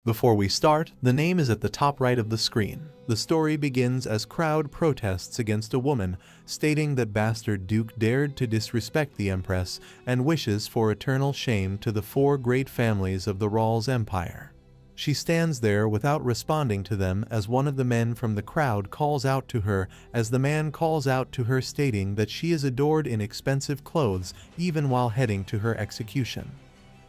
Before we start, the name is at the top right of the screen. The story begins as crowd protests against a woman, stating that bastard Duke dared to disrespect the Empress and wishes for eternal shame to the four great families of the Rawls Empire. She stands there without responding to them as one of the men from the crowd calls out to her, as the man calls out to her stating that she is adored in expensive clothes even while heading to her execution.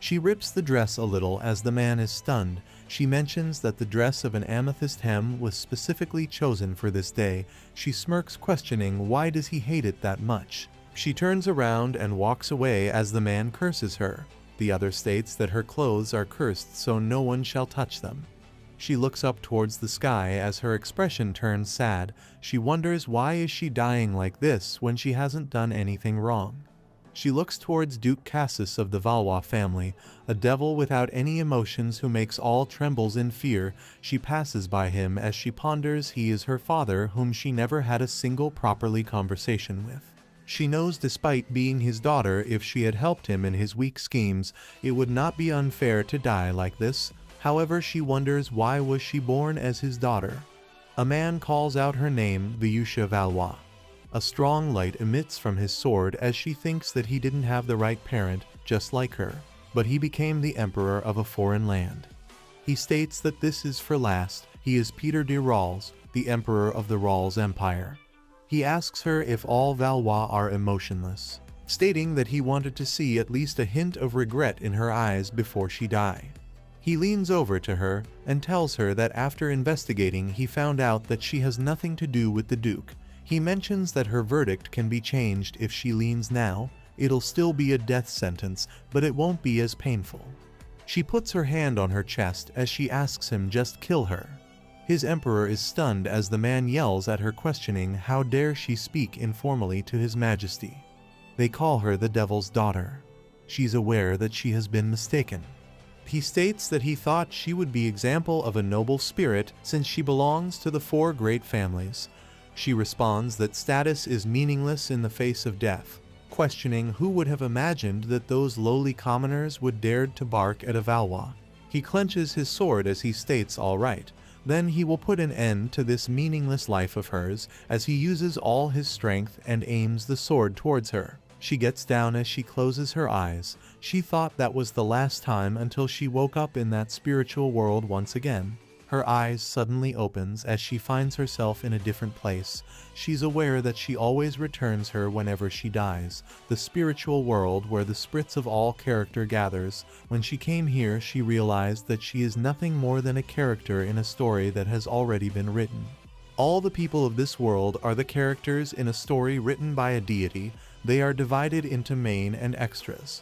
She rips the dress a little as the man is stunned. She mentions that the dress of an amethyst hem was specifically chosen for this day. She smirks, questioning why does he hate it that much. She turns around and walks away as the man curses her. The other states that her clothes are cursed so no one shall touch them. She looks up towards the sky as her expression turns sad. She wonders why is she dying like this when she hasn't done anything wrong. She looks towards Duke Cassis of the Valois family, a devil without any emotions who makes all trembles in fear. She passes by him as she ponders he is her father whom she never had a single properly conversation with. She knows despite being his daughter, if she had helped him in his weak schemes, it would not be unfair to die like this. However, she wonders why was she born as his daughter. A man calls out her name, Vyusha Valois. A strong light emits from his sword as she thinks that he didn't have the right parent, just like her, but he became the emperor of a foreign land. He states that this is for last. He is Peter de Rawls, the emperor of the Rawls Empire. He asks her if all Valois are emotionless, stating that he wanted to see at least a hint of regret in her eyes before she die. He leans over to her and tells her that after investigating he found out that she has nothing to do with the Duke. He mentions that her verdict can be changed if she leans now. It'll still be a death sentence, but it won't be as painful. She puts her hand on her chest as she asks him just kill her. His emperor is stunned as the man yells at her, questioning how dare she speak informally to his majesty. They call her the devil's daughter. She's aware that she has been mistaken. He states that he thought she would be example of a noble spirit since she belongs to the four great families. She responds that status is meaningless in the face of death, questioning who would have imagined that those lowly commoners would dared to bark at a Valois. He clenches his sword as he states all right. Then he will put an end to this meaningless life of hers as he uses all his strength and aims the sword towards her. She gets down as she closes her eyes. She thought that was the last time until she woke up in that spiritual world once again. Her eyes suddenly opens as she finds herself in a different place. She's aware that she always returns her whenever she dies, the spiritual world where the spirits of all character gathers. When she came here, she realized that she is nothing more than a character in a story that has already been written. All the people of this world are the characters in a story written by a deity. They are divided into main and extras.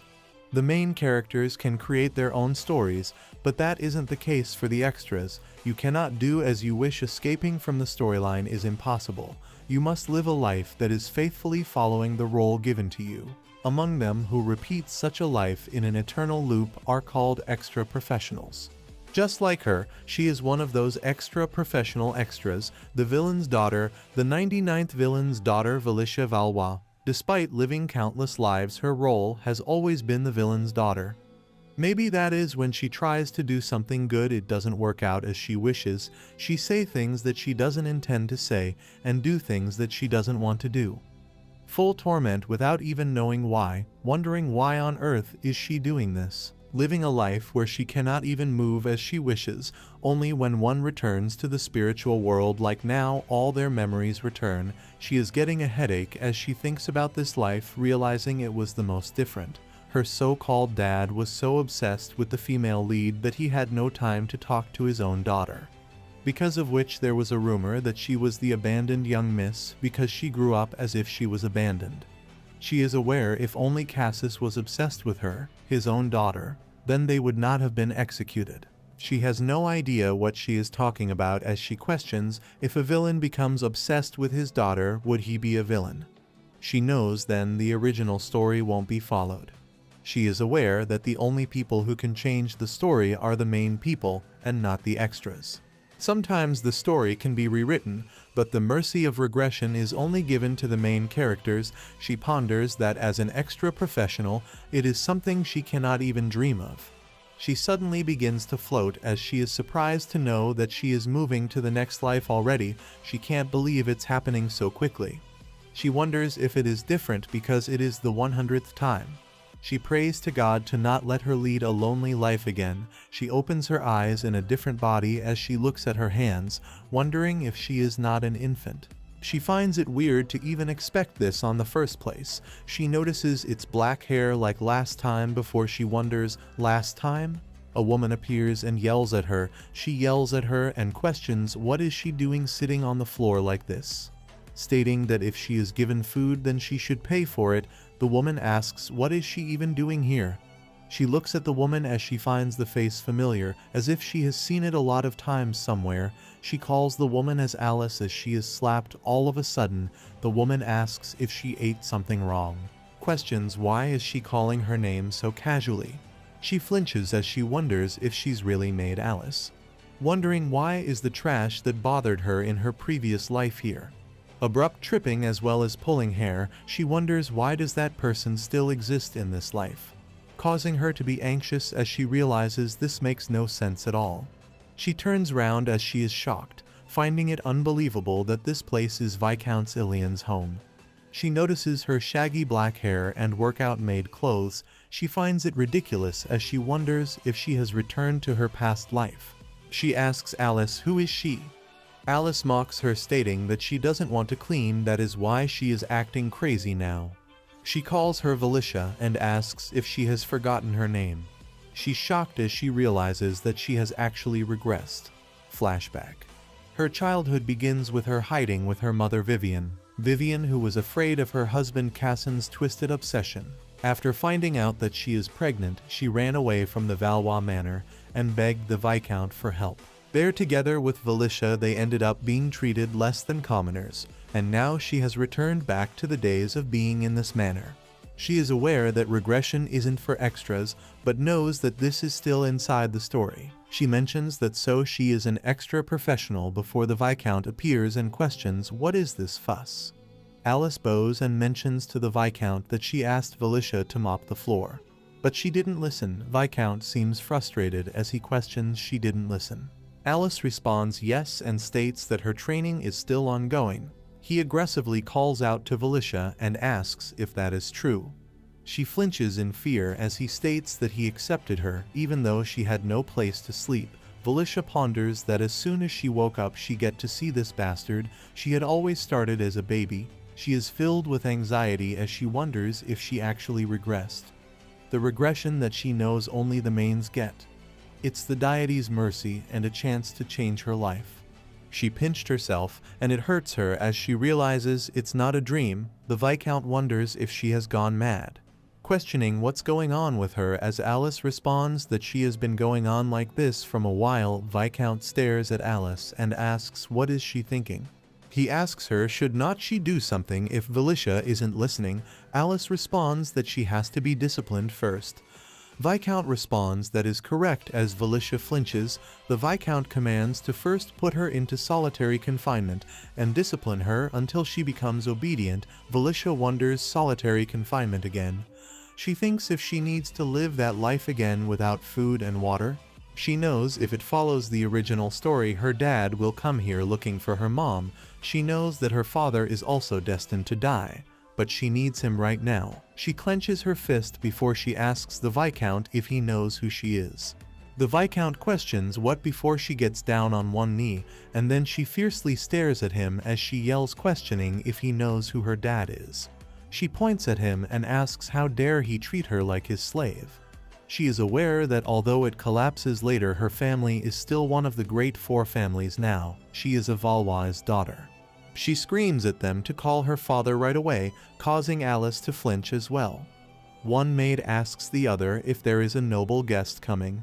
The main characters can create their own stories, but that isn't the case for the extras. You cannot do as you wish. Escaping from the storyline is impossible. You must live a life that is faithfully following the role given to you. Among them who repeat such a life in an eternal loop are called extra professionals. Just like her, she is one of those extra professional extras, the villain's daughter, the 99th villain's daughter, Vyusha Valois. Despite living countless lives, her role has always been the villain's daughter. Maybe that is when she tries to do something good it doesn't work out as she wishes. She say things that she doesn't intend to say and do things that she doesn't want to do. Full torment without even knowing why, wondering why on earth is she doing this. Living a life where she cannot even move as she wishes. Only when one returns to the spiritual world like now, all their memories return. She is getting a headache as she thinks about this life, realizing it was the most different. Her so-called dad was so obsessed with the female lead that he had no time to talk to his own daughter. Because of which there was a rumor that she was the abandoned young miss because she grew up as if she was abandoned. She is aware if only Cassis was obsessed with her, his own daughter, then they would not have been executed. She has no idea what she is talking about as she questions if a villain becomes obsessed with his daughter, would he be a villain? She knows then the original story won't be followed. She is aware that the only people who can change the story are the main people and not the extras. Sometimes the story can be rewritten, but the mercy of regression is only given to the main characters. She ponders that as an extra professional, it is something she cannot even dream of. She suddenly begins to float as she is surprised to know that she is moving to the next life already. She can't believe it's happening so quickly. She wonders if it is different because it is the 100th time. She prays to God to not let her lead a lonely life again. She opens her eyes in a different body as she looks at her hands, wondering if she is not an infant. She finds it weird to even expect this on the first place. She notices its black hair like last time before she wonders, last time? A woman appears and yells at her. She yells at her and questions what is she doing sitting on the floor like this. Stating that if she is given food then she should pay for it, the woman asks what is she even doing here. She looks at the woman as she finds the face familiar, as if she has seen it a lot of times somewhere. She calls the woman as Alice as she is slapped. All of a sudden, the woman asks if she ate something wrong. Questions why is she calling her name so casually. She flinches as she wonders if she's really made Alice. Wondering why is the trash that bothered her in her previous life here. Abrupt tripping as well as pulling hair, she wonders why does that person still exist in this life. Causing her to be anxious as she realizes this makes no sense at all. She turns round as she is shocked, finding it unbelievable that this place is Viscount Ilian's home. She notices her shaggy black hair and workout-made clothes. She finds it ridiculous as she wonders if she has returned to her past life. She asks Alice who is she. Alice mocks her, stating that she doesn't want to clean, that is why she is acting crazy now. She calls her Valicia and asks if she has forgotten her name. She's shocked as she realizes that she has actually regressed. Flashback. Her childhood begins with her hiding with her mother Vivian. Vivian, who was afraid of her husband Cassin's twisted obsession. After finding out that she is pregnant, she ran away from the Valois manor and begged the Viscount for help. There, together with Valicia, they ended up being treated less than commoners, and now she has returned back to the days of being in this manor. She is aware that regression isn't for extras, but knows that this is still inside the story. She mentions that so she is an extra professional before the Viscount appears and questions what is this fuss. Alice bows and mentions to the Viscount that she asked Valicia to mop the floor. But she didn't listen. Viscount seems frustrated as he questions she didn't listen. Alice responds yes and states that her training is still ongoing. He aggressively calls out to Valicia and asks if that is true. She flinches in fear as he states that he accepted her even though she had no place to sleep. Valicia ponders that as soon as she woke up she get to see this bastard. She had always started as a baby. She is filled with anxiety as she wonders if she actually regressed. The regression that she knows only the mains get. It's the deity's mercy and a chance to change her life. She pinched herself, and it hurts her as she realizes it's not a dream. The Viscount wonders if she has gone mad, questioning what's going on with her as Alice responds that she has been going on like this from a while. Viscount stares at Alice and asks what is she thinking. He asks her should not she do something if Valicia isn't listening. Alice responds that she has to be disciplined first. Viscount responds that is correct as Valicia flinches. The Viscount commands to first put her into solitary confinement and discipline her until she becomes obedient. Valicia wonders solitary confinement again. She thinks if she needs to live that life again without food and water. She knows if it follows the original story her dad will come here looking for her mom. She knows that her father is also destined to die. But she needs him right now. She clenches her fist before she asks the Viscount if he knows who she is. The Viscount questions what before she gets down on one knee, and then she fiercely stares at him as she yells questioning if he knows who her dad is. She points at him and asks how dare he treat her like his slave. She is aware that although it collapses later, her family is still one of the great four families now. She is a Valois daughter. She screams at them to call her father right away, causing Alice to flinch as well. One maid asks the other if there is a noble guest coming.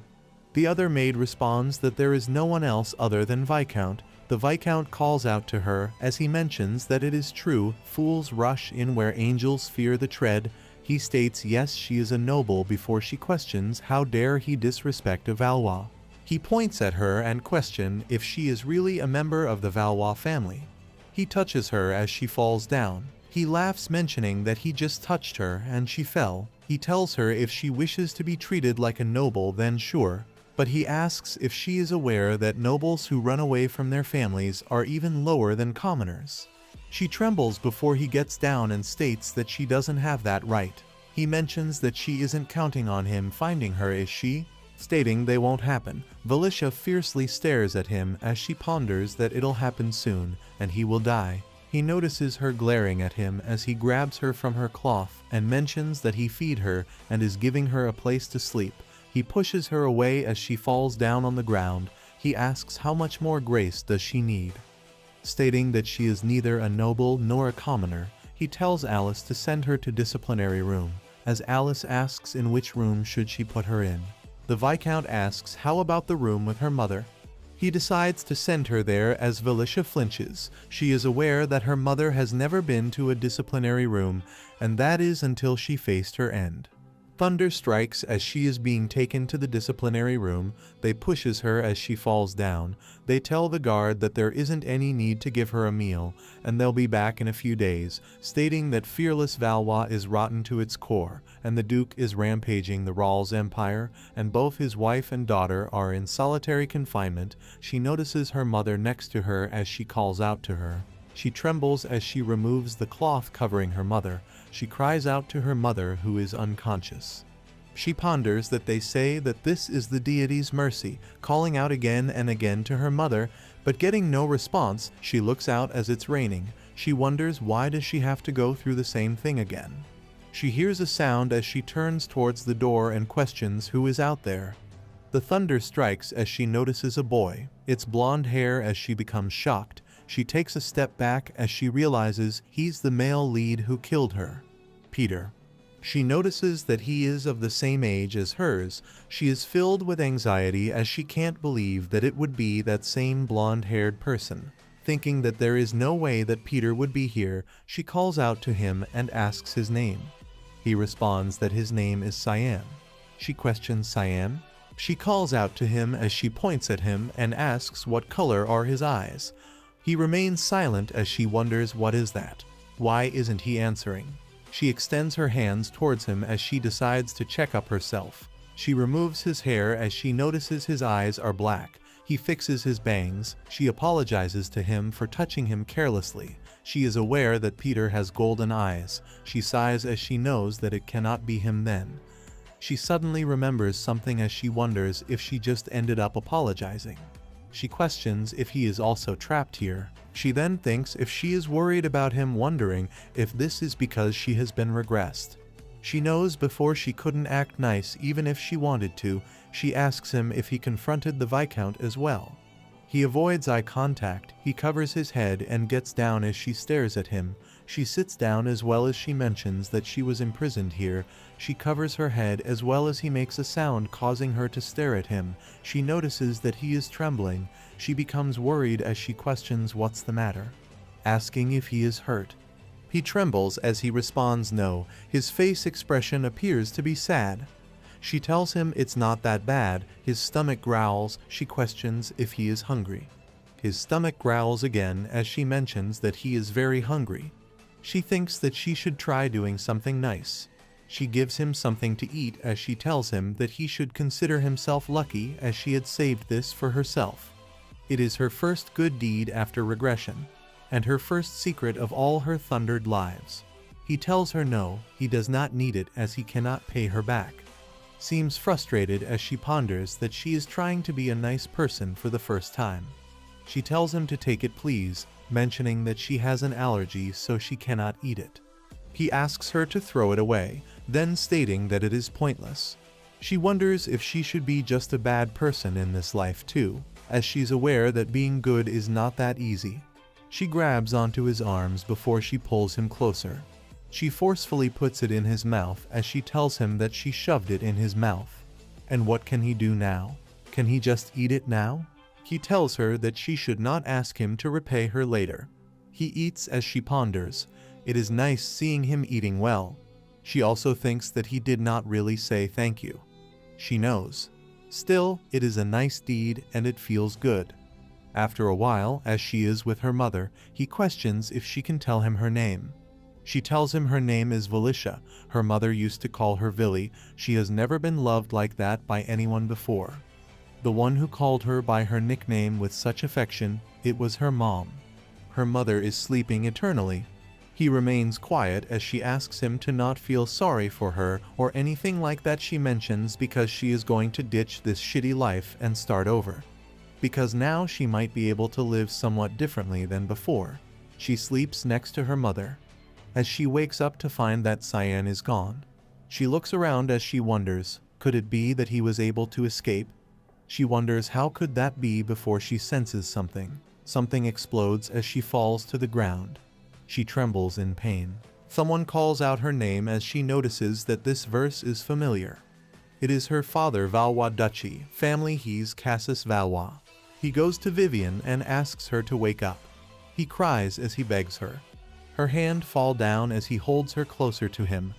The other maid responds that there is no one else other than Viscount. The Viscount calls out to her as he mentions that it is true, fools rush in where angels fear the tread. He states yes, she is a noble before she questions how dare he disrespect a Valois. He points at her and questions if she is really a member of the Valois family. He touches her as she falls down. He laughs, mentioning that he just touched her and she fell. He tells her if she wishes to be treated like a noble then sure, but he asks if she is aware that nobles who run away from their families are even lower than commoners. She trembles before he gets down and states that she doesn't have that right. He mentions that she isn't counting on him finding her, is she? Stating they won't happen, Valisha fiercely stares at him as she ponders that it'll happen soon, and he will die. He notices her glaring at him as he grabs her from her cloth and mentions that he feed her and is giving her a place to sleep. He pushes her away as she falls down on the ground. He asks how much more grace does she need. Stating that she is neither a noble nor a commoner, he tells Alice to send her to disciplinary room, as Alice asks in which room should she put her in. The Viscount asks how about the room with her mother. He decides to send her there as Valisha flinches. She is aware that her mother has never been to a disciplinary room, and that is until she faced her end. Thunder strikes as she is being taken to the disciplinary room. They pushes her as she falls down. They tell the guard that there isn't any need to give her a meal, and they'll be back in a few days, stating that fearless Valois is rotten to its core, and the Duke is rampaging the Rawls Empire, and both his wife and daughter are in solitary confinement. She notices her mother next to her as she calls out to her. She trembles as she removes the cloth covering her mother. She cries out to her mother, who is unconscious. She ponders that they say that this is the deity's mercy, calling out again and again to her mother, but getting no response. She looks out as it's raining. She wonders why does she have to go through the same thing again. She hears a sound as she turns towards the door and questions who is out there. The thunder strikes as she notices a boy. It's blonde hair as she becomes shocked. She takes a step back as she realizes he's the male lead who killed her, Peter. She notices that he is of the same age as hers. She is filled with anxiety as she can't believe that it would be that same blonde-haired person. Thinking that there is no way that Peter would be here, she calls out to him and asks his name. He responds that his name is Cyan. She questions Cyan. She calls out to him as she points at him and asks what color are his eyes. He remains silent as she wonders what is that. Why isn't he answering? She extends her hands towards him as she decides to check up herself. She removes his hair as she notices his eyes are black. He fixes his bangs. She apologizes to him for touching him carelessly. She is aware that Peter has golden eyes. She sighs as she knows that it cannot be him then. She suddenly remembers something as she wonders if she just ended up apologizing. She questions if he is also trapped here. She then thinks if she is worried about him, wondering if this is because she has been regressed. She knows before she couldn't act nice even if she wanted to. She asks him if he confronted the Viscount as well. He avoids eye contact. He covers his head and gets down as she stares at him. She sits down as well as she mentions that she was imprisoned here. She covers her head as well as he makes a sound causing her to stare at him. She notices that he is trembling. She becomes worried as she questions what's the matter, asking if he is hurt. He trembles as he responds no. His face expression appears to be sad. She tells him it's not that bad. His stomach growls. She questions if he is hungry. His stomach growls again as she mentions that he is very hungry. She thinks that she should try doing something nice. She gives him something to eat as she tells him that he should consider himself lucky as she had saved this for herself. It is her first good deed after regression, and her first secret of all her thundered lives. He tells her no, he does not need it as he cannot pay her back. Seems frustrated as she ponders that she is trying to be a nice person for the first time. She tells him to take it please, mentioning that she has an allergy so she cannot eat it. He asks her to throw it away, then stating that it is pointless. She wonders if she should be just a bad person in this life too, as she's aware that being good is not that easy. She grabs onto his arms before she pulls him closer. She forcefully puts it in his mouth as she tells him that she shoved it in his mouth. And what can he do now? Can he just eat it now? He tells her that she should not ask him to repay her later. He eats as she ponders. It is nice seeing him eating well. She also thinks that he did not really say thank you. She knows. Still, it is a nice deed and it feels good. After a while, as she is with her mother, he questions if she can tell him her name. She tells him her name is Valisha. Her mother used to call her Villy. She has never been loved like that by anyone before. The one who called her by her nickname with such affection, it was her mom. Her mother is sleeping eternally. He remains quiet as she asks him to not feel sorry for her or anything like that. She mentions because she is going to ditch this shitty life and start over. Because now she might be able to live somewhat differently than before. She sleeps next to her mother. As she wakes up to find that Cyan is gone, she looks around as she wonders, could it be that he was able to escape? She wonders how could that be before she senses something. Something explodes as she falls to the ground. She trembles in pain. Someone calls out her name as she notices that this verse is familiar. It is her father Valois Duchy, family he's Cassius Valois. He goes to Vivian and asks her to wake up. He cries as he begs her. Her hand falls down as he holds her closer to him.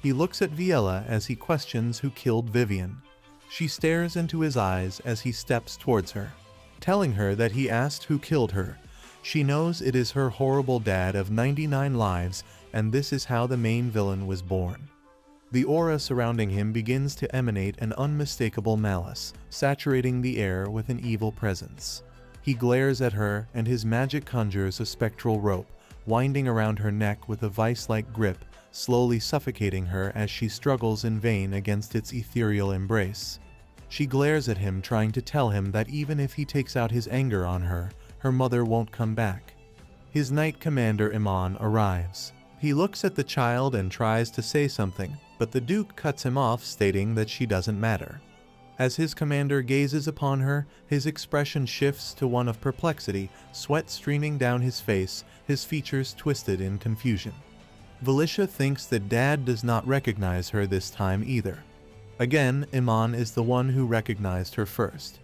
He looks at Viella as he questions who killed Vivian. She stares into his eyes as he steps towards her, telling her that he asked who killed her. She knows it is her horrible dad of 99 lives, and this is how the main villain was born. The aura surrounding him begins to emanate an unmistakable malice, saturating the air with an evil presence. He glares at her, and his magic conjures a spectral rope, winding around her neck with a vice-like grip, slowly suffocating her as she struggles in vain against its ethereal embrace. She glares at him, trying to tell him that even if he takes out his anger on her, her mother won't come back. His Knight Commander Iman arrives. He looks at the child and tries to say something, but the Duke cuts him off, stating that she doesn't matter. As his commander gazes upon her, his expression shifts to one of perplexity, sweat streaming down his face, his features twisted in confusion. Valisha thinks that Dad does not recognize her this time either. Again, Iman is the one who recognized her first.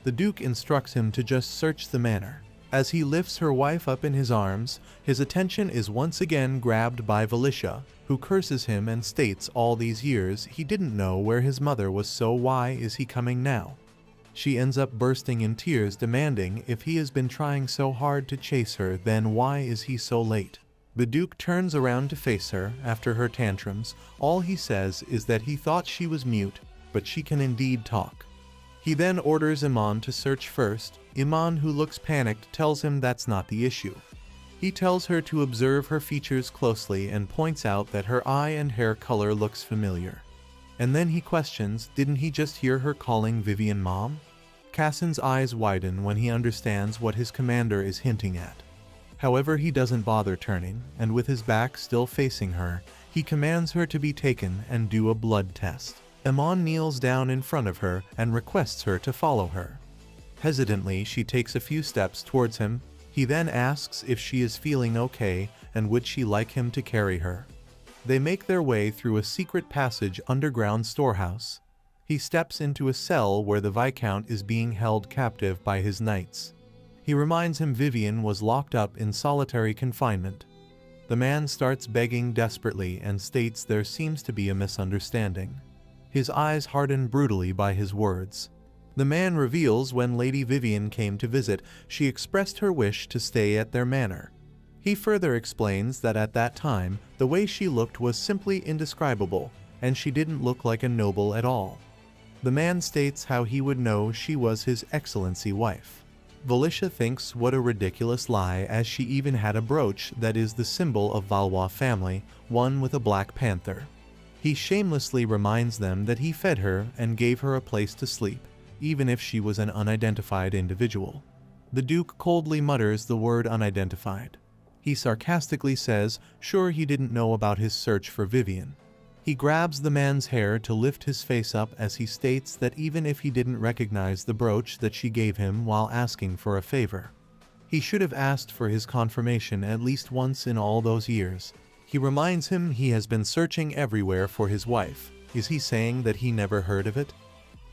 The Duke instructs him to just search the manor. As he lifts her wife up in his arms, his attention is once again grabbed by Valisha, who curses him and states all these years he didn't know where his mother was, so why is he coming now? She ends up bursting in tears, demanding if he has been trying so hard to chase her, then why is he so late? The Duke turns around to face her after her tantrums. All he says is that he thought she was mute, but she can indeed talk. He then orders Iman to search first. Iman, who looks panicked, tells him that's not the issue. He tells her to observe her features closely and points out that her eye and hair color looks familiar. And then he questions, didn't he just hear her calling Vivian Mom? Cassin's eyes widen when he understands what his commander is hinting at. However, he doesn't bother turning, and with his back still facing her, he commands her to be taken and do a blood test. Iman kneels down in front of her and requests her to follow her. Hesitantly, she takes a few steps towards him. He then asks if she is feeling okay and would she like him to carry her. They make their way through a secret passage underground storehouse. He steps into a cell where the Viscount is being held captive by his knights. He reminds him Vivian was locked up in solitary confinement. The man starts begging desperately and states there seems to be a misunderstanding. His eyes harden brutally by his words. The man reveals when Lady Vivian came to visit, she expressed her wish to stay at their manor. He further explains that at that time, the way she looked was simply indescribable, and she didn't look like a noble at all. The man states how he would know she was His Excellency wife. Valisha thinks what a ridiculous lie, as she even had a brooch that is the symbol of Valois family, one with a black panther. He shamelessly reminds them that he fed her and gave her a place to sleep, even if she was an unidentified individual. The Duke coldly mutters the word unidentified. He sarcastically says, sure he didn't know about his search for Vivian. He grabs the man's hair to lift his face up as he states that even if he didn't recognize the brooch that she gave him while asking for a favor, he should have asked for his confirmation at least once in all those years. He reminds him he has been searching everywhere for his wife. Is he saying that he never heard of it?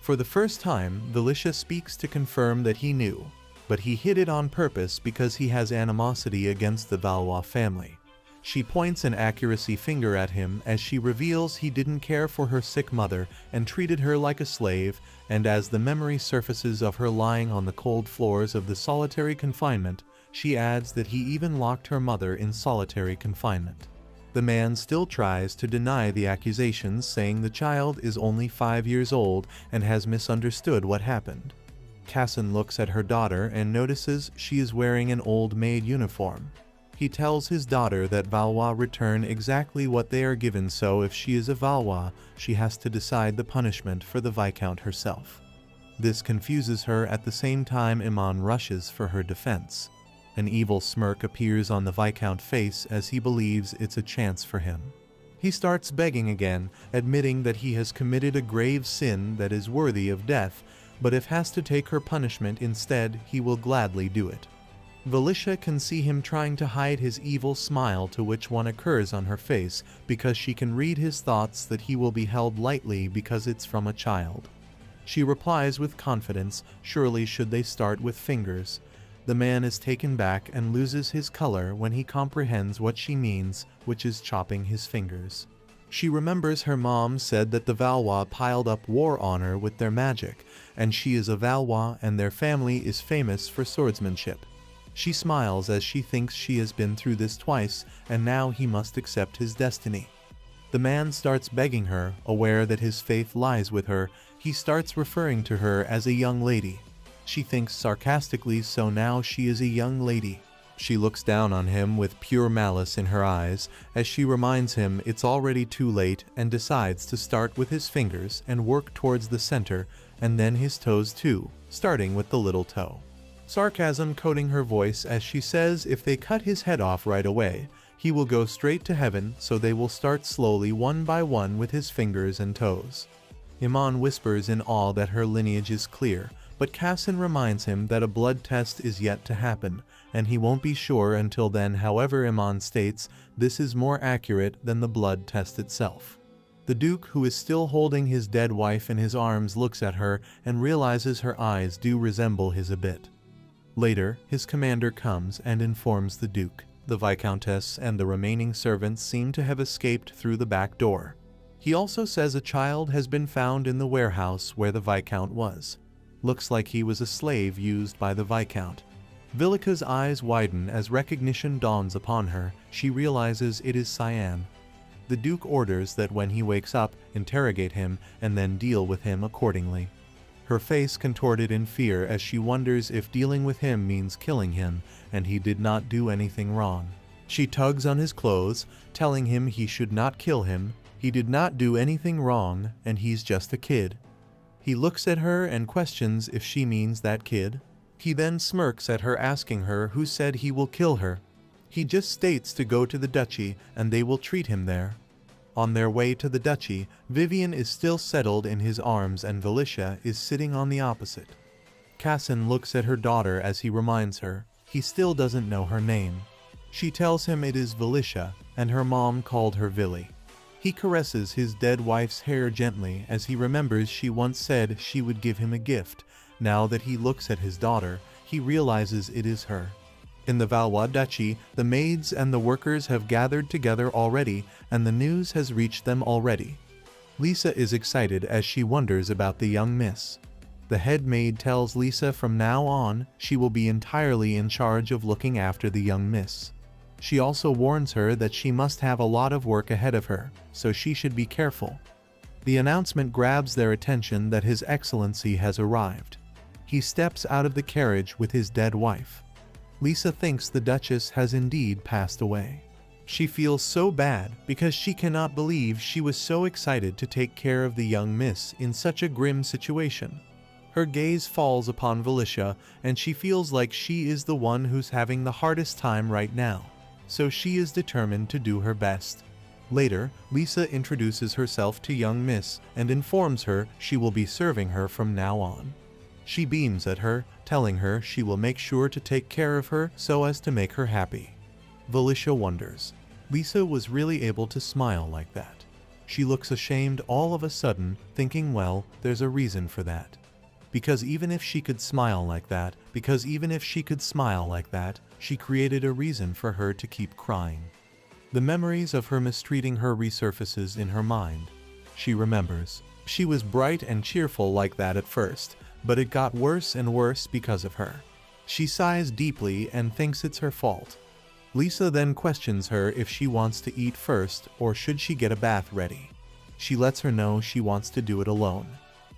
For the first time, Valisha speaks to confirm that he knew, but he hid it on purpose because he has animosity against the Valois family. She points an accuracy finger at him as she reveals he didn't care for her sick mother and treated her like a slave, and as the memory surfaces of her lying on the cold floors of the solitary confinement, she adds that he even locked her mother in solitary confinement. The man still tries to deny the accusations, saying the child is only 5 years old and has misunderstood what happened. Cassin looks at her daughter and notices she is wearing an old maid uniform. He tells his daughter that Valois return exactly what they are given, so if she is a Valois, she has to decide the punishment for the Viscount herself. This confuses her. At the same time, Iman rushes for her defense. An evil smirk appears on the Viscount's face as he believes it's a chance for him. He starts begging again, admitting that he has committed a grave sin that is worthy of death, but if has to take her punishment instead, he will gladly do it. Valicia can see him trying to hide his evil smile, to which one occurs on her face because she can read his thoughts that he will be held lightly because it's from a child. She replies with confidence, surely should they start with fingers. The man is taken back and loses his color when he comprehends what she means, which is chopping his fingers. She remembers her mom said that the Valois piled up war honor with their magic, and she is a Valois and their family is famous for swordsmanship. She smiles as she thinks she has been through this twice, and now he must accept his destiny. The man starts begging her, aware that his faith lies with her. He starts referring to her as a young lady. She thinks sarcastically, so now she is a young lady. She looks down on him with pure malice in her eyes as she reminds him it's already too late, and decides to start with his fingers and work towards the center, and then his toes too, starting with the little toe. Sarcasm coating her voice as she says if they cut his head off right away, he will go straight to heaven, so they will start slowly one by one with his fingers and toes. Iman whispers in awe that her lineage is clear, but Cassin reminds him that a blood test is yet to happen, and he won't be sure until then. However, Iman states this is more accurate than the blood test itself. The Duke, who is still holding his dead wife in his arms, looks at her and realizes her eyes do resemble his a bit. Later, his commander comes and informs the Duke. The Viscountess and the remaining servants seem to have escaped through the back door. He also says a child has been found in the warehouse where the Viscount was. Looks like he was a slave used by the Viscount. Vilica's eyes widen as recognition dawns upon her. She realizes it is Cyan. The Duke orders that when he wakes up, interrogate him and then deal with him accordingly. Her face contorted in fear as she wonders if dealing with him means killing him, and he did not do anything wrong. She tugs on his clothes, telling him he should not kill him. He did not do anything wrong, and he's just a kid. He looks at her and questions if she means that kid. He then smirks at her, asking her who said he will kill her. He just states to go to the duchy and they will treat him there. On their way to the duchy, Vivian is still settled in his arms and Valicia is sitting on the opposite. Cassin looks at her daughter as he reminds her. He still doesn't know her name. She tells him it is Valicia, and her mom called her Villy. He caresses his dead wife's hair gently as he remembers she once said she would give him a gift. Now that he looks at his daughter, he realizes it is her. In the Valois Duchy, the maids and the workers have gathered together already, and the news has reached them already. Lisa is excited as she wonders about the young miss. The head maid tells Lisa from now on, she will be entirely in charge of looking after the young miss. She also warns her that she must have a lot of work ahead of her, so she should be careful. The announcement grabs their attention that His Excellency has arrived. He steps out of the carriage with his dead wife. Lisa thinks the Duchess has indeed passed away. She feels so bad because she cannot believe she was so excited to take care of the young miss in such a grim situation. Her gaze falls upon Valicia, and she feels like she is the one who's having the hardest time right now, so she is determined to do her best. Later, Lisa introduces herself to young miss and informs her she will be serving her from now on. She beams at her, telling her she will make sure to take care of her so as to make her happy. Valicia wonders. Lisa was really able to smile like that. She looks ashamed all of a sudden, thinking, well, there's a reason for that. Because even if she could smile like that, she created a reason for her to keep crying. The memories of her mistreating her resurfaces in her mind. She remembers. She was bright and cheerful like that at first, but it got worse and worse because of her. She sighs deeply and thinks it's her fault. Lisa then questions her if she wants to eat first or should she get a bath ready. She lets her know she wants to do it alone.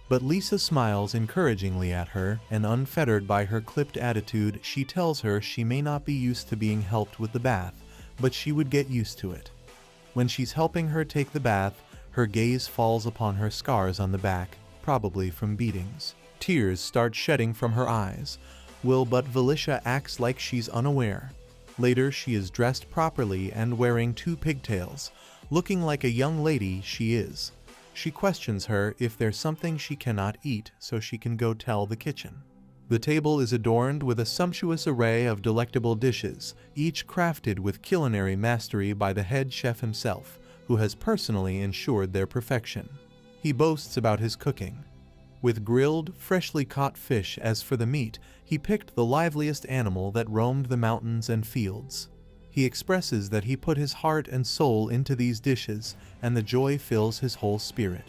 But Lisa smiles encouragingly at her, and unfettered by her clipped attitude, she tells her she may not be used to being helped with the bath, but she would get used to it. When she's helping her take the bath, her gaze falls upon her scars on the back, probably from beatings. Tears start shedding from her eyes. But Valicia acts like she's unaware. Later, she is dressed properly and wearing 2 pigtails, looking like a young lady she is. She questions her if there's something she cannot eat so she can go tell the kitchen. The table is adorned with a sumptuous array of delectable dishes, each crafted with culinary mastery by the head chef himself, who has personally ensured their perfection. He boasts about his cooking. With grilled, freshly caught fish as for the meat, he picked the liveliest animal that roamed the mountains and fields. He expresses that he put his heart and soul into these dishes, and the joy fills his whole spirit.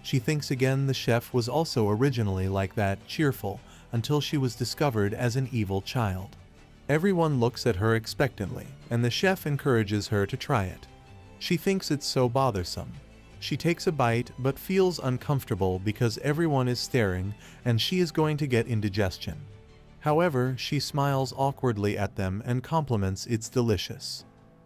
She thinks again the chef was also originally like that, cheerful, until she was discovered as an evil child. Everyone looks at her expectantly, and the chef encourages her to try it. She thinks it's so bothersome. She takes a bite but feels uncomfortable because everyone is staring and she is going to get indigestion. However, she smiles awkwardly at them and compliments it's delicious.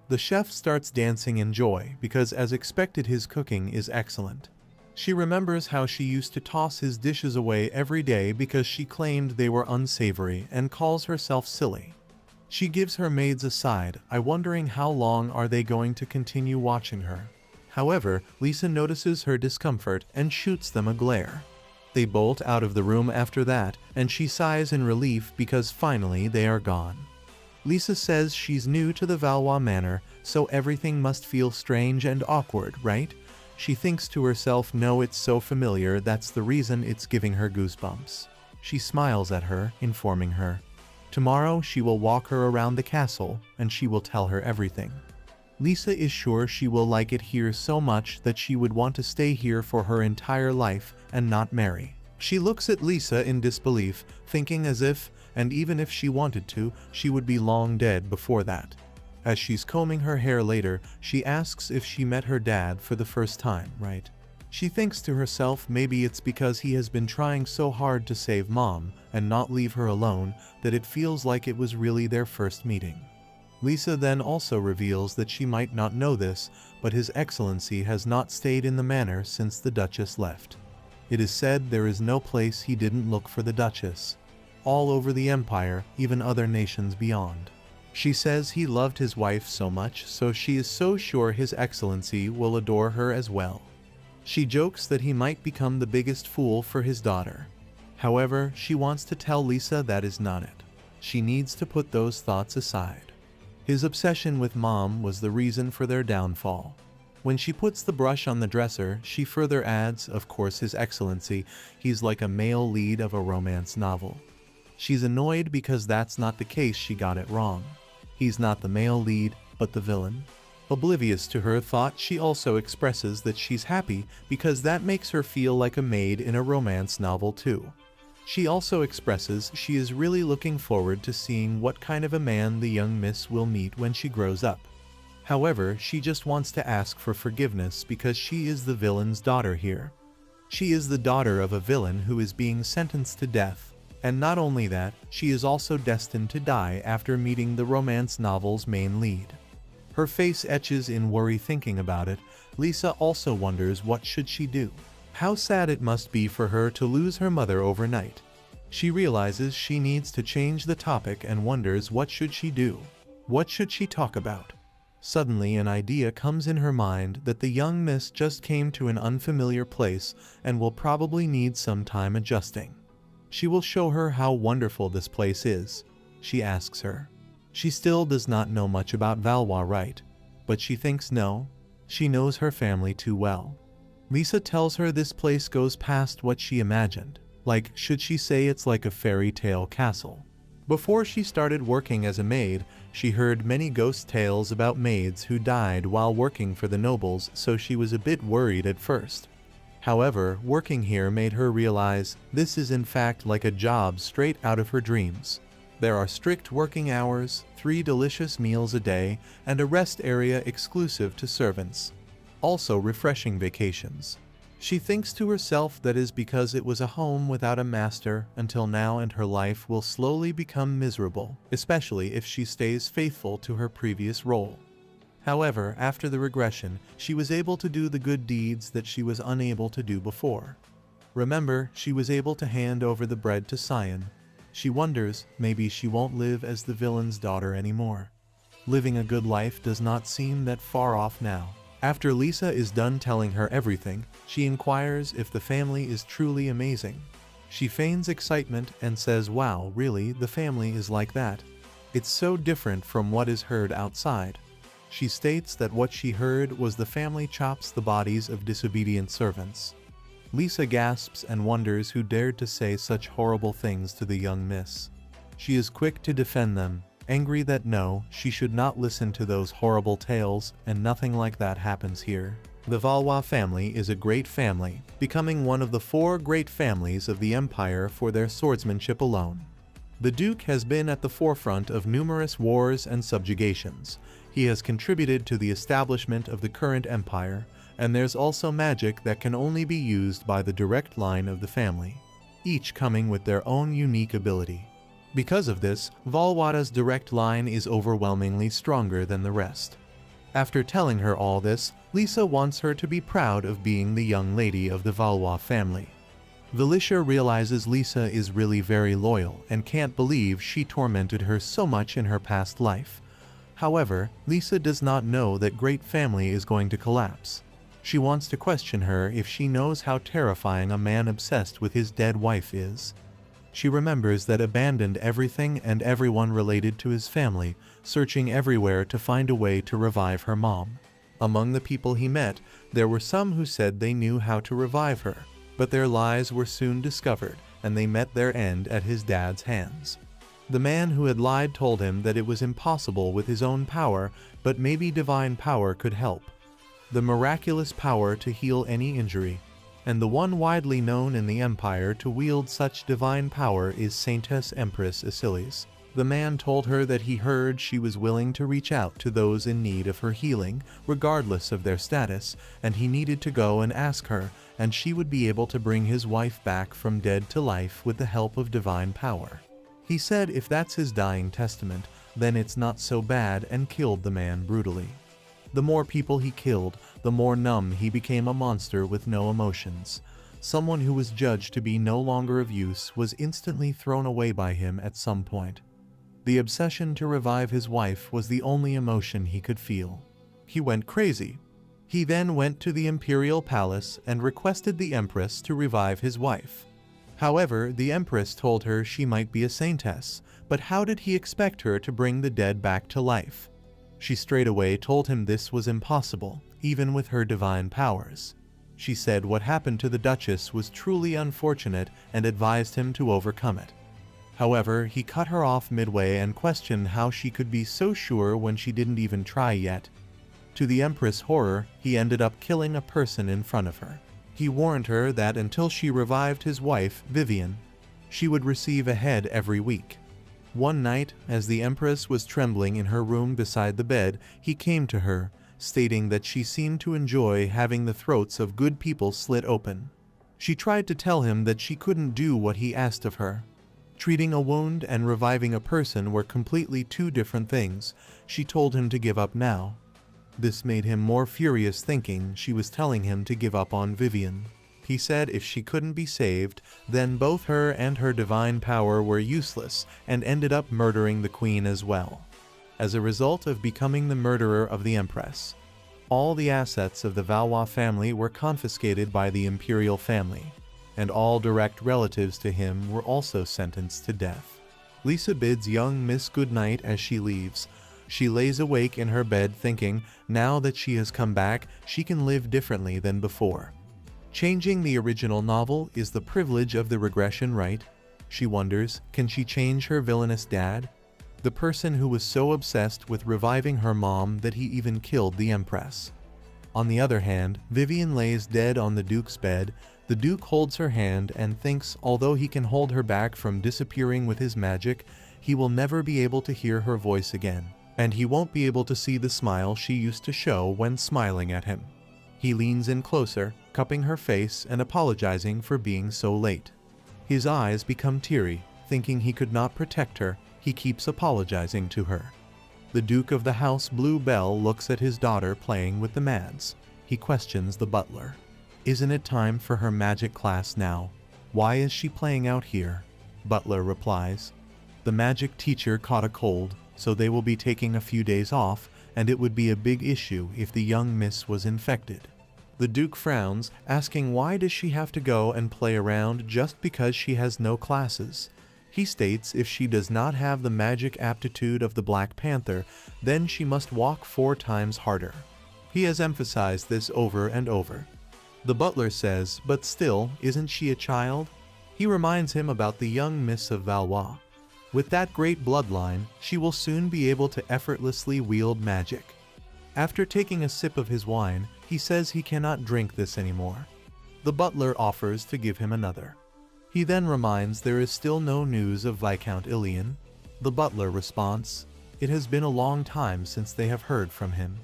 The chef starts dancing in joy because, as expected, his cooking is excellent. She remembers how she used to toss his dishes away every day because she claimed they were unsavory and calls herself silly. She gives her maids a side eye, wondering how long are they going to continue watching her. However, Lisa notices her discomfort and shoots them a glare. They bolt out of the room after that, and she sighs in relief because finally they are gone. Lisa says she's new to the Valois Manor, so everything must feel strange and awkward, right? She thinks to herself, no, it's so familiar, that's the reason it's giving her goosebumps. She smiles at her, informing her. Tomorrow she will walk her around the castle, and she will tell her everything. Lisa is sure she will like it here so much that she would want to stay here for her entire life and not marry. She looks at Lisa in disbelief, thinking as if, and even if she wanted to, she would be long dead before that. As she's combing her hair later, she asks if she met her dad for the first time, right? She thinks to herself maybe it's because he has been trying so hard to save Mom and not leave her alone that it feels like it was really their first meeting. Lisa then also reveals that she might not know this, but His Excellency has not stayed in the manor since the Duchess left. It is said there is no place he didn't look for the Duchess. All over the Empire, even other nations beyond. She says he loved his wife so much, so she is so sure His Excellency will adore her as well. She jokes that he might become the biggest fool for his daughter. However, she wants to tell Lisa that is not it. She needs to put those thoughts aside. His obsession with Mom was the reason for their downfall. When she puts the brush on the dresser, she further adds, of course, His Excellency, he's like a male lead of a romance novel. She's annoyed because that's not the case, she got it wrong. He's not the male lead, but the villain. Oblivious to her thought, she also expresses that she's happy because that makes her feel like a maid in a romance novel too. She also expresses she is really looking forward to seeing what kind of a man the young miss will meet when she grows up. However, she just wants to ask for forgiveness because she is the villain's daughter here. She is the daughter of a villain who is being sentenced to death, and not only that, she is also destined to die after meeting the romance novel's main lead. Her face etches in worry thinking about it. Lisa also wonders what should she do. How sad it must be for her to lose her mother overnight. She realizes she needs to change the topic and wonders what should she do. What should she talk about? Suddenly an idea comes in her mind that the young miss just came to an unfamiliar place and will probably need some time adjusting. She will show her how wonderful this place is. She asks her. She still does not know much about Valois, right? But she thinks no, she knows her family too well. Lisa tells her this place goes past what she imagined. Like, should she say it's like a fairy tale castle? Before she started working as a maid, she heard many ghost tales about maids who died while working for the nobles, so she was a bit worried at first. However, working here made her realize this is in fact like a job straight out of her dreams. There are strict working hours, 3 delicious meals a day, and a rest area exclusive to servants. Also refreshing vacations. She thinks to herself that is because it was a home without a master until now, and her life will slowly become miserable, especially if she stays faithful to her previous role. However, after the regression, she was able to do the good deeds that she was unable to do before. Remember, she was able to hand over the bread to Cyan. She wonders, maybe she won't live as the villain's daughter anymore. Living a good life does not seem that far off now. After Lisa is done telling her everything, she inquires if the family is truly amazing. She feigns excitement and says, wow, really, the family is like that. It's so different from what is heard outside. She states that what she heard was the family chops the bodies of disobedient servants. Lisa gasps and wonders who dared to say such horrible things to the young miss. She is quick to defend them, angry that no, she should not listen to those horrible tales, and nothing like that happens here. The Valois family is a great family, becoming one of the 4 great families of the empire for their swordsmanship alone. The Duke has been at the forefront of numerous wars and subjugations. He has contributed to the establishment of the current empire, and there's also magic that can only be used by the direct line of the family, each coming with their own unique ability. Because of this, Valwada's direct line is overwhelmingly stronger than the rest. After telling her all this, Lisa wants her to be proud of being the young lady of the Valois family. Valicia realizes Lisa is really very loyal and can't believe she tormented her so much in her past life. However, Lisa does not know that great family is going to collapse. She wants to question her if she knows how terrifying a man obsessed with his dead wife is. She remembers that abandoned everything and everyone related to his family, searching everywhere to find a way to revive her mom. Among the people he met, there were some who said they knew how to revive her, but their lies were soon discovered, and they met their end at his dad's hands. The man who had lied told him that it was impossible with his own power, but maybe divine power could help. The miraculous power to heal any injury. And the one widely known in the empire to wield such divine power is Saintess Empress Isilis. The man told her that he heard she was willing to reach out to those in need of her healing, regardless of their status, and he needed to go and ask her, and she would be able to bring his wife back from dead to life with the help of divine power. He said if that's his dying testament, then it's not so bad, and killed the man brutally. The more people he killed, the more numb he became, a monster with no emotions. Someone who was judged to be no longer of use was instantly thrown away by him at some point. The obsession to revive his wife was the only emotion he could feel. He went crazy. He then went to the imperial palace and requested the empress to revive his wife. However, the empress told her she might be a saintess, but how did he expect her to bring the dead back to life? She straightaway told him this was impossible, even with her divine powers. She said what happened to the Duchess was truly unfortunate and advised him to overcome it. However, he cut her off midway and questioned how she could be so sure when she didn't even try yet. To the Empress' horror, he ended up killing a person in front of her. He warned her that until she revived his wife, Vivian, she would receive a head every week. One night, as the Empress was trembling in her room beside the bed, he came to her, stating that she seemed to enjoy having the throats of good people slit open. She tried to tell him that she couldn't do what he asked of her. Treating a wound and reviving a person were completely 2 different things. She told him to give up now. This made him more furious, thinking she was telling him to give up on Vivian. He said if she couldn't be saved, then both her and her divine power were useless, and ended up murdering the queen as well. As a result of becoming the murderer of the Empress, all the assets of the Valois family were confiscated by the imperial family, and all direct relatives to him were also sentenced to death. Lisa bids young Miss goodnight as she leaves. She lays awake in her bed thinking, now that she has come back, she can live differently than before. Changing the original novel is the privilege of the regression, right? She wonders, can she change her villainous dad? The person who was so obsessed with reviving her mom that he even killed the Empress. On the other hand, Vivian lays dead on the Duke's bed. The Duke holds her hand and thinks although he can hold her back from disappearing with his magic, he will never be able to hear her voice again, and he won't be able to see the smile she used to show when smiling at him. He leans in closer, cupping her face and apologizing for being so late. His eyes become teary, thinking he could not protect her. He keeps apologizing to her. The Duke of the House Blue Bell looks at his daughter playing with the mads. He questions the butler. Isn't it time for her magic class now? Why is she playing out here? Butler replies, the magic teacher caught a cold, so they will be taking a few days off, and it would be a big issue if the young miss was infected. The Duke frowns, asking why does she have to go and play around just because she has no classes. He states if she does not have the magic aptitude of the Black Panther, then she must walk 4 times harder. He has emphasized this over and over. The butler says, but still, isn't she a child? He reminds him about the young Miss of Valois. With that great bloodline, she will soon be able to effortlessly wield magic. After taking a sip of his wine, he says he cannot drink this anymore. The butler offers to give him another. He then reminds there is still no news of Viscount Ilion. The butler responds, it has been a long time since they have heard from him.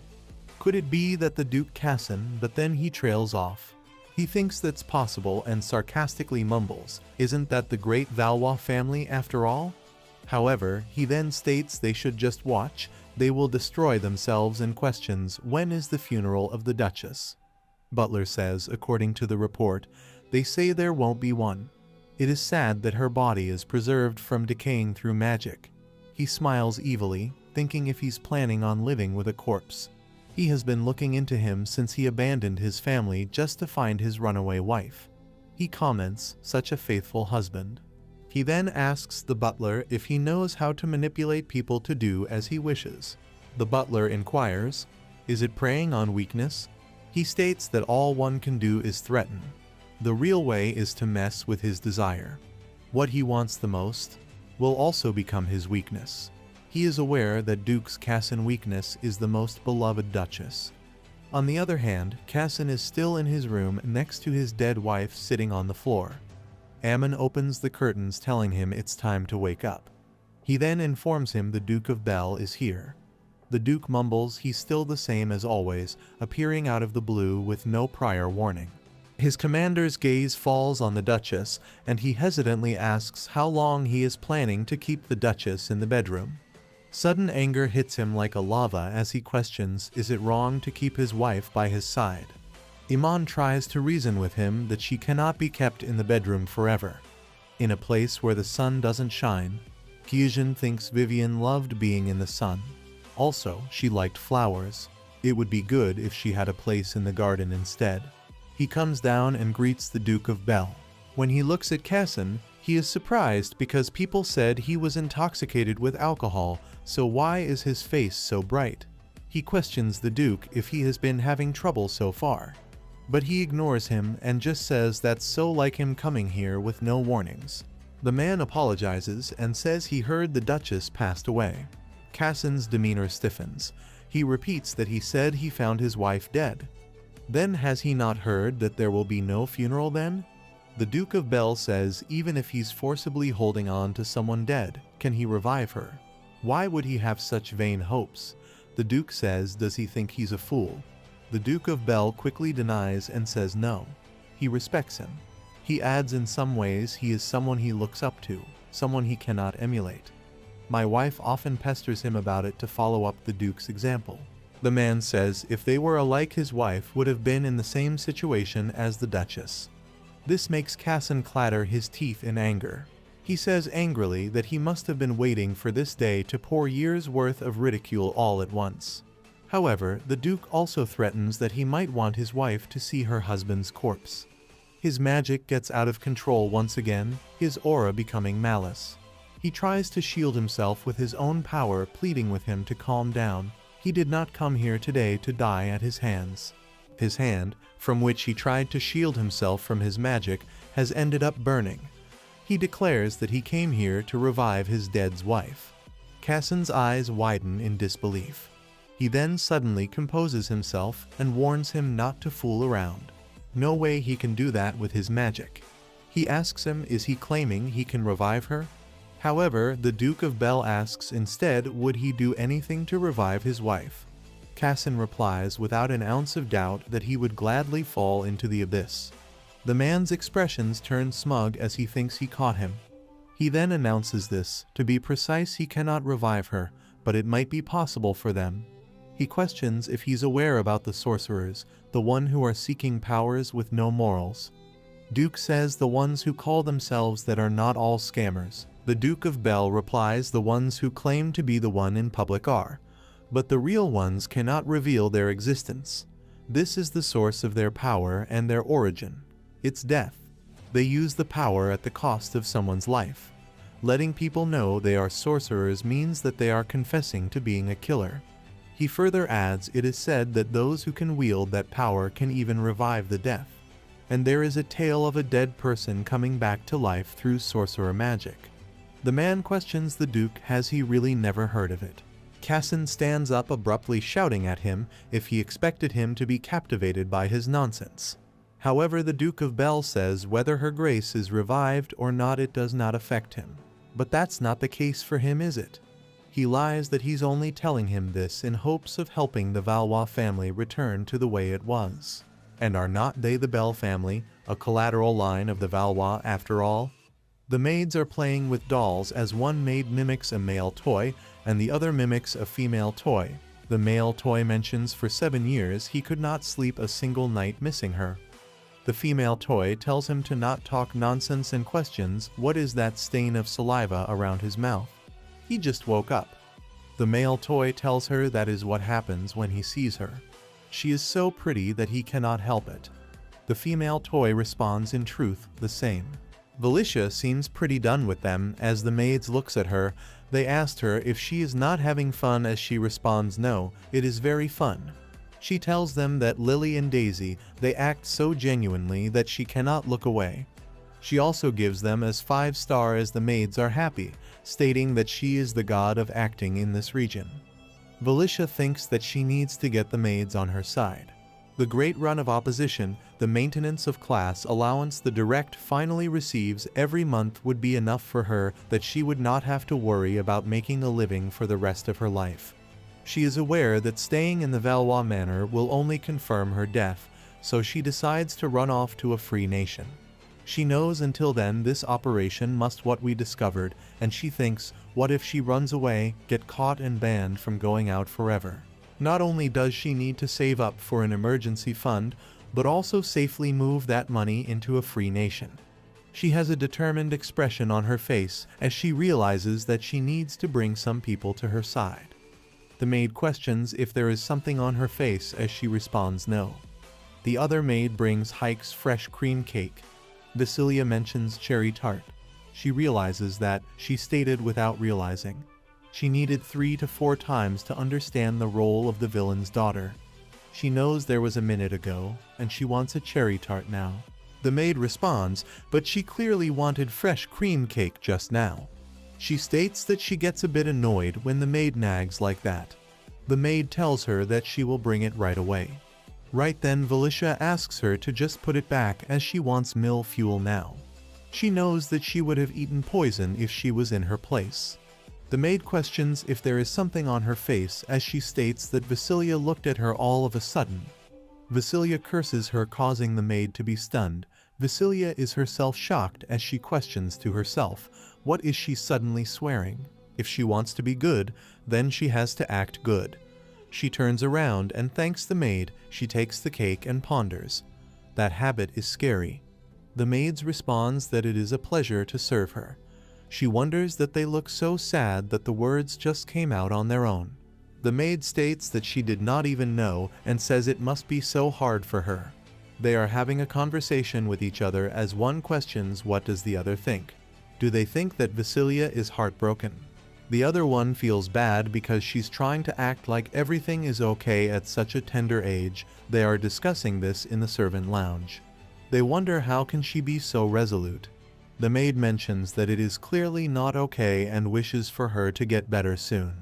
Could it be that the Duke Cassin, but then he trails off. He thinks that's possible and sarcastically mumbles, isn't that the great Valois family after all? However, he then states they should just watch, they will destroy themselves, and questions when is the funeral of the Duchess. Butler says, according to the report, they say there won't be one. It is sad that her body is preserved from decaying through magic. He smiles evilly, thinking if he's planning on living with a corpse. He has been looking into him since he abandoned his family just to find his runaway wife. He comments, such a faithful husband. He then asks the butler if he knows how to manipulate people to do as he wishes. The butler inquires, is it preying on weakness? He states that all one can do is threaten. The real way is to mess with his desire. What he wants the most will also become his weakness. He is aware that Duke's Cassin weakness is the most beloved Duchess. On the other hand, Cassin is still in his room next to his dead wife sitting on the floor. Ammon opens the curtains telling him it's time to wake up. He then informs him the Duke of Bell is here. The Duke mumbles he's still the same as always, appearing out of the blue with no prior warning. His commander's gaze falls on the Duchess, and he hesitantly asks how long he is planning to keep the Duchess in the bedroom. Sudden anger hits him like a lava as he questions, is it wrong to keep his wife by his side? Iman tries to reason with him that she cannot be kept in the bedroom forever. In a place where the sun doesn't shine, Kyujin thinks Vivian loved being in the sun. Also, she liked flowers. It would be good if she had a place in the garden instead. He comes down and greets the Duke of Bell. When he looks at Cassin, he is surprised because people said he was intoxicated with alcohol, so why is his face so bright? He questions the Duke if he has been having trouble so far. But he ignores him and just says that's so like him coming here with no warnings. The man apologizes and says he heard the Duchess passed away. Cassin's demeanor stiffens. He repeats that he said he found his wife dead. Then has he not heard that there will be no funeral then? The Duke of Bell says even if he's forcibly holding on to someone dead, can he revive her? Why would he have such vain hopes? The Duke says does he think he's a fool? The Duke of Bell quickly denies and says no. He respects him. He adds in some ways he is someone he looks up to, someone he cannot emulate. My wife often pesters him about it to follow up the Duke's example. The man says if they were alike his wife would have been in the same situation as the Duchess. This makes Cassin clatter his teeth in anger. He says angrily that he must have been waiting for this day to pour years' worth of ridicule all at once. However, the Duke also threatens that he might want his wife to see her husband's corpse. His magic gets out of control once again, his aura becoming malice. He tries to shield himself with his own power, pleading with him to calm down. He did not come here today to die at his hands. His hand, from which he tried to shield himself from his magic, has ended up burning. He declares that he came here to revive his dead wife. Cassin's eyes widen in disbelief. He then suddenly composes himself and warns him not to fool around. No way he can do that with his magic. He asks him, is he claiming he can revive her? However, the Duke of Bell asks instead would he do anything to revive his wife. Cassin replies without an ounce of doubt that he would gladly fall into the abyss. The man's expressions turn smug as he thinks he caught him. He then announces this, to be precise he cannot revive her, but it might be possible for them. He questions if he's aware about the sorcerers, the one who are seeking powers with no morals. Duke says the ones who call themselves that are not all scammers. The Duke of Bell replies the ones who claim to be the one in public are, but the real ones cannot reveal their existence. This is the source of their power and their origin. It's death. They use the power at the cost of someone's life. Letting people know they are sorcerers means that they are confessing to being a killer. He further adds it is said that those who can wield that power can even revive the death. And there is a tale of a dead person coming back to life through sorcerer magic. The man questions the Duke has he really never heard of it. Cassin stands up abruptly shouting at him if he expected him to be captivated by his nonsense. However, the Duke of Bell says whether her grace is revived or not it does not affect him. But that's not the case for him, is it? He lies that he's only telling him this in hopes of helping the Valois family return to the way it was. And are not they the Bell family, a collateral line of the Valois after all? The maids are playing with dolls as one maid mimics a male toy and the other mimics a female toy. The male toy mentions for 7 years he could not sleep a single night missing her. The female toy tells him to not talk nonsense and questions what is that stain of saliva around his mouth. He just woke up. The male toy tells her that is what happens when he sees her. She is so pretty that he cannot help it. The female toy responds in truth the same. Valicia seems pretty done with them as the maids looks at her. They asked her if she is not having fun as she responds no, it is very fun. She tells them that Lily and Daisy, they act so genuinely that she cannot look away. She also gives them as 5-star as the maids are happy, stating that she is the god of acting in this region. Valicia thinks that she needs to get the maids on her side. The great run of opposition, the maintenance of class allowance the direct finally receives every month would be enough for her that she would not have to worry about making a living for the rest of her life. She is aware that staying in the Valois Manor will only confirm her death, so she decides to run off to a free nation. She knows until then this operation must what we discovered, and she thinks, what if she runs away, get caught and banned from going out forever? Not only does she need to save up for an emergency fund, but also safely move that money into a free nation. She has a determined expression on her face as she realizes that she needs to bring some people to her side. The maid questions if there is something on her face as she responds no. The other maid brings Hike's fresh cream cake. Vasilia mentions cherry tart. She realizes that she stated without realizing. She needed 3 to 4 times to understand the role of the villain's daughter. She knows there was a minute ago, and she wants a cherry tart now. The maid responds, but she clearly wanted fresh cream cake just now. She states that she gets a bit annoyed when the maid nags like that. The maid tells her that she will bring it right away. Right then Valicia asks her to just put it back as she wants mill fuel now. She knows that she would have eaten poison if she was in her place. The maid questions if there is something on her face as she states that Vasilia looked at her all of a sudden. Vasilia curses her, causing the maid to be stunned. Vasilia is herself shocked as she questions to herself, what is she suddenly swearing? If she wants to be good, then she has to act good. She turns around and thanks the maid. She takes the cake and ponders. That habit is scary. The maid responds that it is a pleasure to serve her. She wonders that they look so sad that the words just came out on their own. The maid states that she did not even know and says it must be so hard for her. They are having a conversation with each other as one questions what does the other think. Do they think that Vasilia is heartbroken? The other one feels bad because she's trying to act like everything is okay at such a tender age. They are discussing this in the servant lounge. They wonder how can she be so resolute. The maid mentions that it is clearly not okay and wishes for her to get better soon.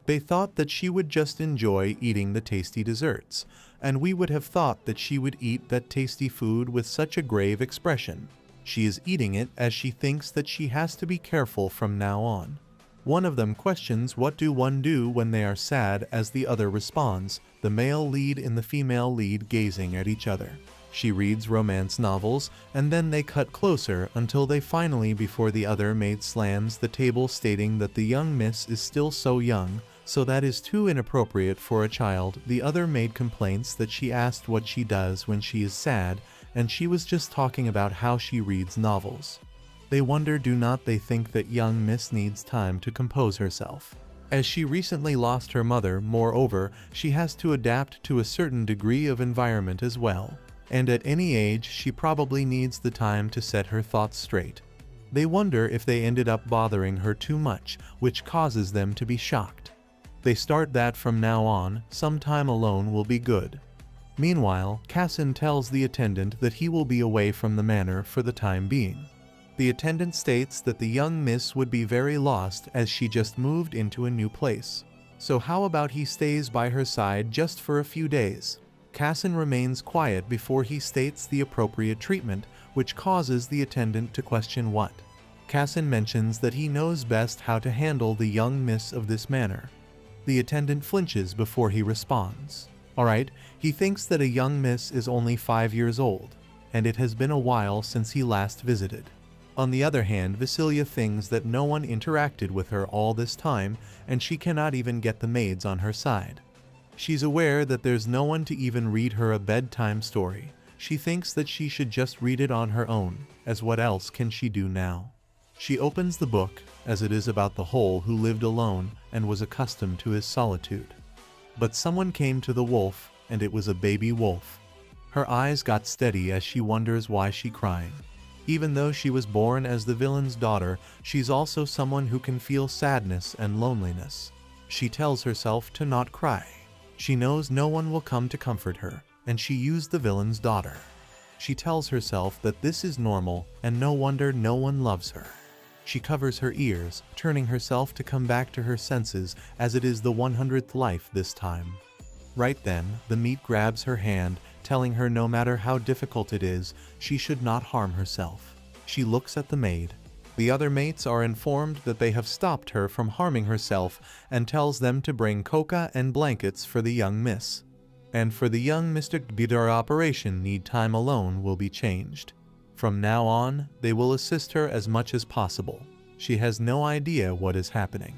They thought that she would just enjoy eating the tasty desserts, and we would have thought that she would eat that tasty food with such a grave expression. She is eating it as she thinks that she has to be careful from now on. One of them questions what do one do when they are sad, as the other responds, the male lead and the female lead gazing at each other. She reads romance novels, and then they cut closer until they finally, before the other maid slams the table stating that the young miss is still so young, so that is too inappropriate for a child. The other maid complains that she asked what she does when she is sad, and she was just talking about how she reads novels. They wonder, do not they think that young miss needs time to compose herself? As she recently lost her mother, moreover, she has to adapt to a certain degree of environment as well. And at any age, she probably needs the time to set her thoughts straight. They wonder if they ended up bothering her too much, which causes them to be shocked. They start that from now on, some time alone will be good. Meanwhile, Kassen tells the attendant that he will be away from the manor for the time being. The attendant states that the young miss would be very lost as she just moved into a new place. So how about he stays by her side just for a few days? Kassen remains quiet before he states the appropriate treatment, which causes the attendant to question what. Kassen mentions that he knows best how to handle the young miss of this manner. The attendant flinches before he responds. Alright, he thinks that a young miss is only 5 years old, and it has been a while since he last visited. On the other hand, Vasilia thinks that no one interacted with her all this time, and she cannot even get the maids on her side. She's aware that there's no one to even read her a bedtime story. She thinks that she should just read it on her own, as what else can she do now? She opens the book, as it is about the whole who lived alone and was accustomed to his solitude. But someone came to the wolf, and it was a baby wolf. Her eyes got steady as she wonders why she's crying. Even though she was born as the villain's daughter, she's also someone who can feel sadness and loneliness. She tells herself to not cry. She knows no one will come to comfort her, and she used the villain's daughter. She tells herself that this is normal, and no wonder no one loves her. She covers her ears, turning herself to come back to her senses, as it is the 100th life this time. Right then, the meat grabs her hand, telling her no matter how difficult it is, she should not harm herself. She looks at the maid. The other mates are informed that they have stopped her from harming herself, and tells them to bring coca and blankets for the young miss. And for the young Mr. Bidar operation need time alone will be changed. From now on, they will assist her as much as possible. She has no idea what is happening.